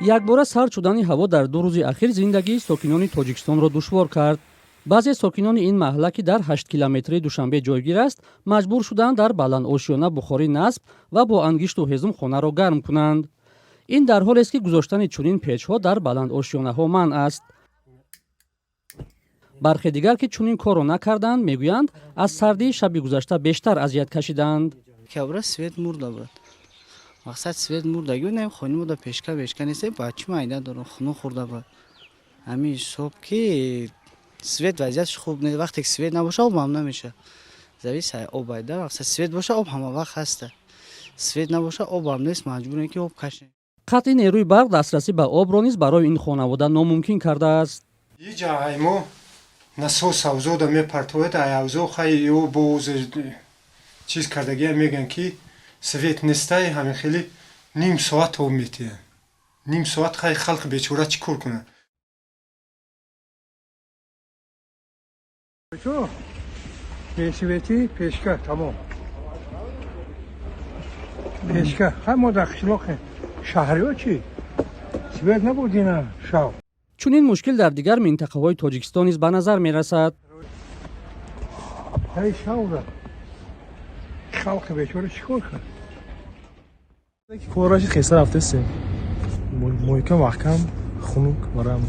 якбора сард шудани ҳаво дар 2 рӯзи ахир зиндагии сокинони Тоҷикистонро душвор кард. баъзе сокинони ин маҳалла ки дар 8 километри Душанбе ҷойгир аст, маҷбур шуданд дар баландошиёна бухорӣ насб ва бо ангишту ҳезум хонаро гарм кунанд. ин дар ҳолест ки гузоштани чунин печҳо дар баландошиёнаҳо манъ аст. бархе дигар ки чунин корро накарданд, мегӯянд аз сардии шаби гузашта бештар азият кашиданд. Кабра свет мурда буд. Мақсад свет мурдагӣ не хони буда пешка несе бачма айда дору хуну хурда буд. Ҳамин ҳисоб ки свет вазиятш хуб не, вақте ки свет набоша об ҳам намеша. Зависи об айда, мақсад свет боша об ҳама вақт ҳаста. Свет набоша об ҳам нест, маҷбурем ки об кашем. қатъи нерӯи барқ дастрасӣ ба обро низ барои ин хонавода номумкин кардааст. Иҷа аймо насос авзода мепартояд авзо хай ё боз чиз кардагия меган ки свет нестай ҳамин хели ним соат об метиҳад. Ним соат хай халқ бечора чӣ кор кунад? Чо? Бесвети пешка тамом. Пешка ҳама дар қишлоқе шаҳриё чи? Свет набуд ина шав. чунин мушкил дар дигар минтақаҳои Тоҷикистон низ ба назар мерасад. Ҳай шавда. Халқи бечора чӣ кор кард? Кораши хеса рафтесем. Муҳкам маҳкам хунук барам.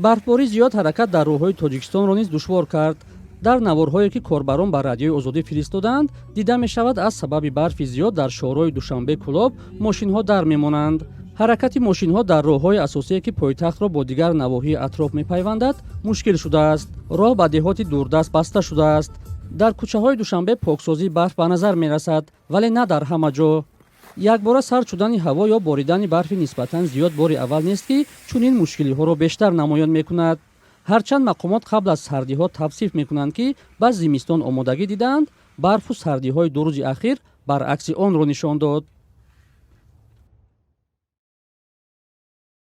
барфборӣ зиёд ҳаракат дар роҳҳои Тоҷикистонро низ душвор кард. дар наворҳое ки корбарон ба радиои озодӣ фиристоданд, дида мешавад аз сабаби барфи зиёд дар шоҳрои Душанбе Кулоб мошинҳо дар мемонанд. ҳаракати мошинҳо дар роҳҳои асосие ки пойтахтро бо дигар навоҳии атроф мепайвандад мушкил шудааст. роҳ ба деҳоти дурдаст баста шудааст. дар кӯчаҳои Душанбе поксозии барф ба назар мерасад, вале на дар ҳама ҷо. якбора сард шудани ҳаво ё боридани барфи нисбатан зиёд бори аввал нест ки чунин мушкилиҳоро бештар намоён мекунад. ҳарчанд мақомот қабл аз сардиҳо тавсиф мекунанд ки ба зимистон омодагӣ дидаанд, барфу сардиҳои 2 рӯзи ахир баръакси онро нишон дод.